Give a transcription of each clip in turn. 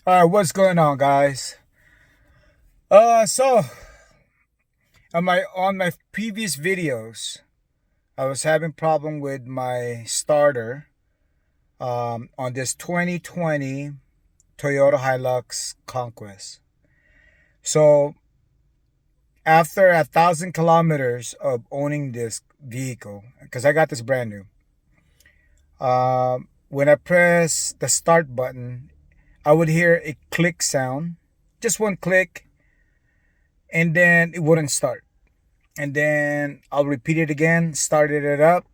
All right, what's going on, guys? So on my previous videos, I was having problem with my starter on this 2020 Toyota Hilux Conquest. So after 1,000 kilometers of owning this vehicle, because I got this brand new, when I press the start button, I would hear a click sound, just one click, and then it wouldn't start. And then I'll repeat it again, started it up.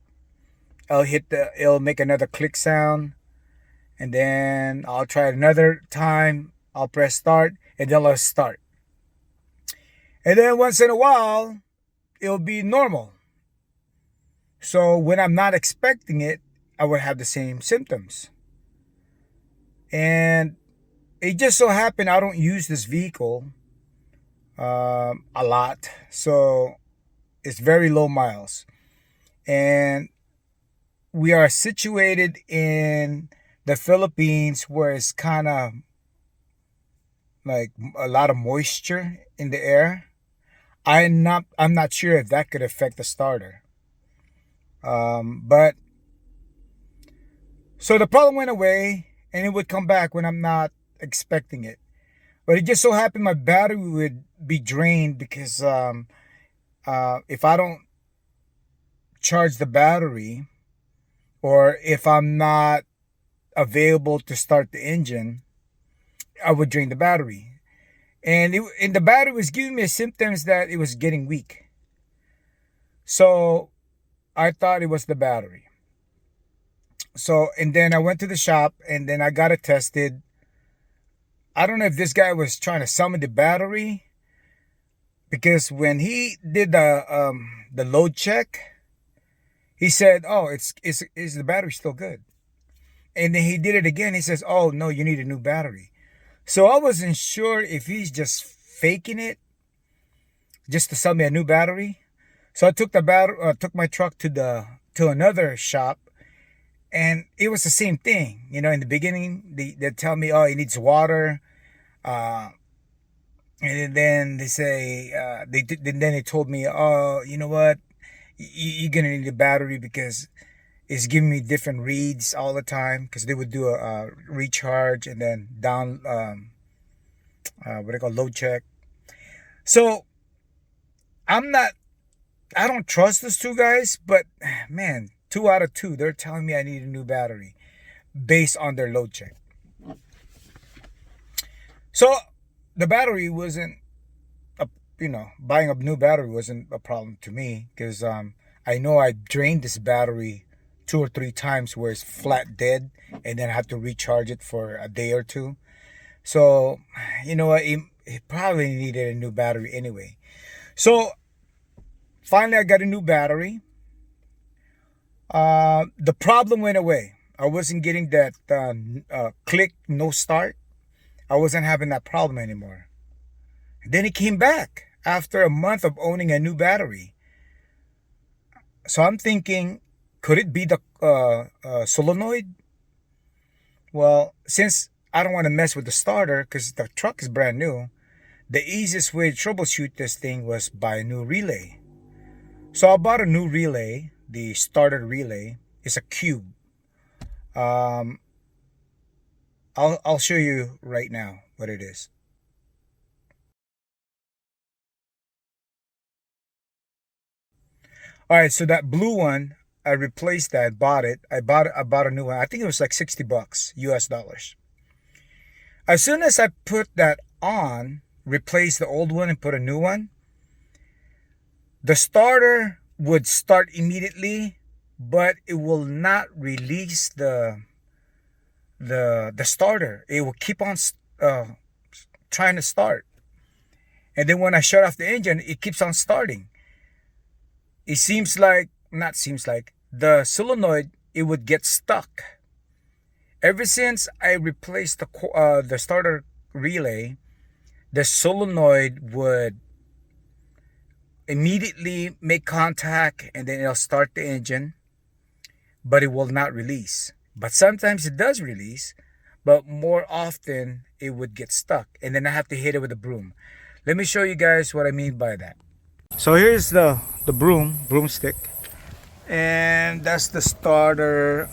It'll make another click sound, and then I'll try it another time. I'll press start, and then I'll start. And then once in a while, it'll be normal. So when I'm not expecting it, I would have the same symptoms. And it just so happened I don't use this vehicle a lot, so it's very low miles. And we are situated in the Philippines where it's kind of like a lot of moisture in the air. I'm not sure if that could affect the starter. But so the problem went away and it would come back when I'm not expecting it. But it just so happened my battery would be drained because if I don't charge the battery, or if I'm not available to start the engine, I would drain the battery. And the battery was giving me symptoms that it was getting weak. So I thought it was the battery. So, and then I went to the shop and then I got it tested. I don't know if this guy was trying to summon the battery, because when he did the load check, he said, "Oh, is the battery still good?" And then he did it again. He says, "Oh no, you need a new battery." So I wasn't sure if he's just faking it just to sell me a new battery. So I took my truck to another shop, and it was the same thing. In the beginning, they tell me, "Oh, it needs water," uh, and then they say then they told me, "Oh, you know what? You're gonna need a battery because it's giving me different reads all the time." Because they would do a recharge and then down what they call load check. So I'm not I don't trust those two guys, but man, 2 out of 2, they're telling me I need a new battery based on their load check. So the battery wasn't a, buying a new battery wasn't a problem to me, because I know I drained this battery 2 or 3 times where it's flat dead, and then I have to recharge it for a day or two. So you know what, it probably needed a new battery anyway. So finally I got a new battery. The problem went away. I wasn't getting that click no start. I wasn't having that problem anymore. Then it came back after a month of owning a new battery. So I'm thinking, could it be the solenoid? Well, since I don't want to mess with the starter because the truck is brand new, the easiest way to troubleshoot this thing was buy a new relay. So I bought a new relay. The starter relay is a cube. Um, I'll show you right now what it is. All right, so that blue one, I replaced that, bought it. I bought a new one. I think it was like $60 US dollars. As soon as I put that on, replace the old one and put a new one, the starter would start immediately, but it will not release the starter. It will keep on trying to start. And then when I shut off the engine, it keeps on starting. It seems like, not seems like, the solenoid, it would get stuck. Ever since I replaced the starter relay, the solenoid would immediately make contact and then it'll start the engine, but it will not release. But sometimes it does release, but more often it would get stuck, and then I have to hit it with a broom. Let me show you guys what I mean by that. So here's the broomstick, and that's the starter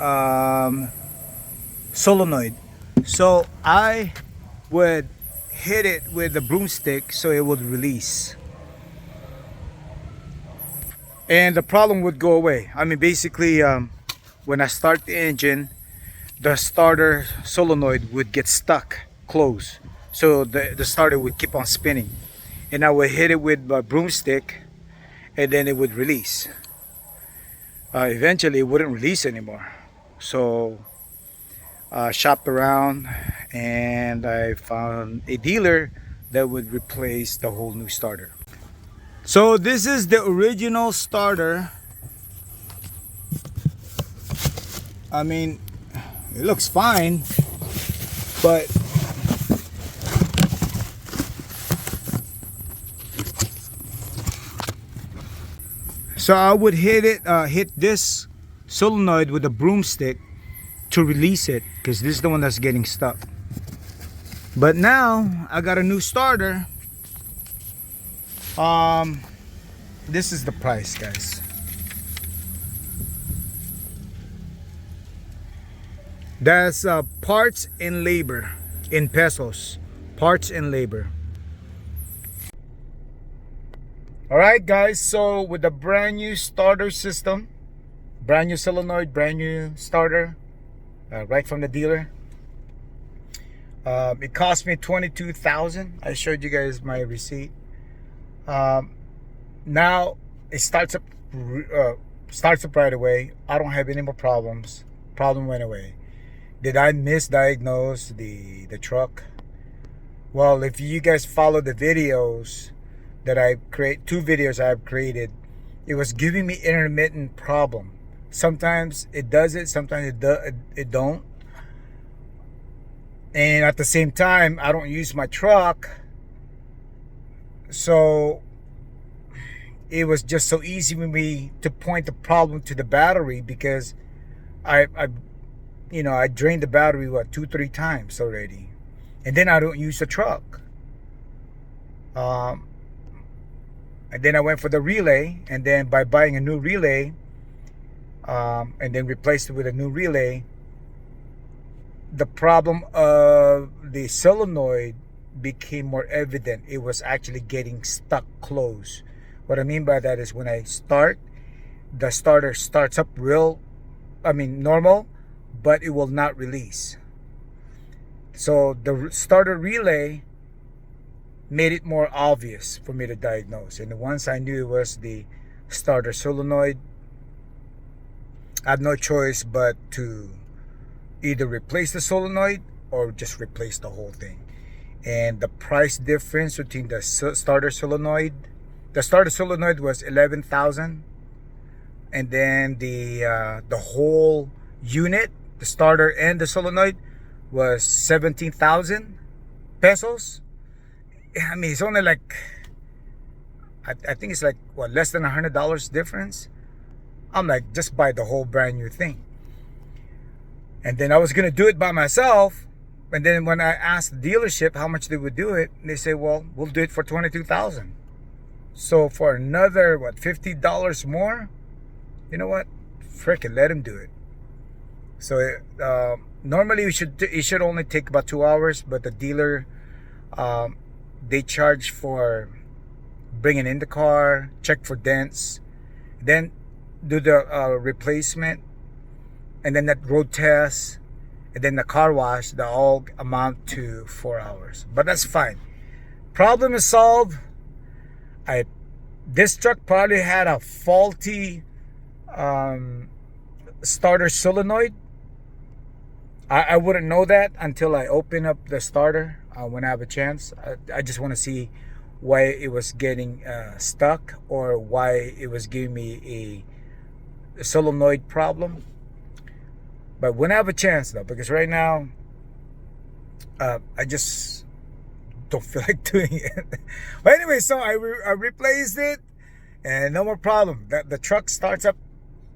solenoid. So I would hit it with the broomstick so it would release, and the problem would go away. I mean, basically, when I start the engine, the starter solenoid would get stuck closed, so the starter would keep on spinning, and I would hit it with my broomstick, and then it would release. Eventually it wouldn't release anymore, so I shopped around and I found a dealer that would replace the whole new starter. So this is the original starter. I mean, it looks fine, but so I would hit this solenoid with a broomstick to release it, because this is the one that's getting stuck. But now I got a new starter. This is the price, guys. That's parts and labor in pesos. Parts and labor. Alright guys, so with the brand new starter system, brand new solenoid, brand new starter, right from the dealer, it cost me 22,000. I showed you guys my receipt. Now it starts up right away. I don't have any more problems. Problem went away. Did I misdiagnose the truck? Well, if you guys follow the videos that I create, 2 videos I've created, it was giving me intermittent problem. Sometimes it does it, sometimes it don't. And at the same time, I don't use my truck, so it was just so easy for me to point the problem to the battery, because I drained the battery 2-3 times already, and then I don't use the truck. And then I went for the relay, and then by buying a new relay, and then replaced it with a new relay, the problem of the solenoid became more evident. It was actually getting stuck closed. What I mean by that is, when I start, the starter starts up normal, but it will not release. So the starter relay made it more obvious for me to diagnose. And once I knew it was the starter solenoid, I had no choice but to either replace the solenoid or just replace the whole thing. And the price difference between the starter solenoid was 11,000, and then the whole unit, the starter and the solenoid, was 17,000 pesos. I mean, it's only like, I think it's like, less than $100 difference. I'm like, just buy the whole brand new thing. And then I was gonna do it by myself, and then when I asked the dealership how much they would do it, they say, well, we'll do it for 22,000. So for another $50 more, you know what? Frickin' let him do it. So normally it should only take about 2 hours, but the dealer, they charge for bringing in the car, check for dents, then do the replacement, and then that road test, and then the car wash. They all amount to 4 hours, but that's fine. Problem is solved. This truck probably had a faulty starter solenoid. I wouldn't know that until I open up the starter when I have a chance. I just want to see why it was getting stuck, or why it was giving me a solenoid problem. But when I have a chance, though, because right now I just don't feel like doing it. But anyway, so I replaced it, and no more problem. The truck starts up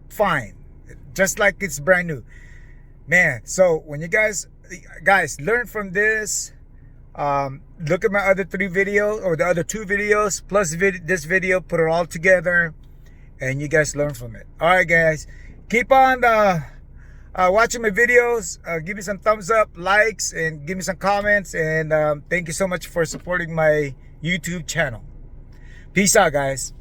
fine, just like it's brand new. Man, so when you guys guys, learn from this. Look at my other 3 videos, or the other 2 videos plus this video, put it all together, and you guys learn from it. All right, guys, keep on watching my videos. Give me some thumbs up, likes, and give me some comments, and thank you so much for supporting my YouTube channel. Peace out, guys.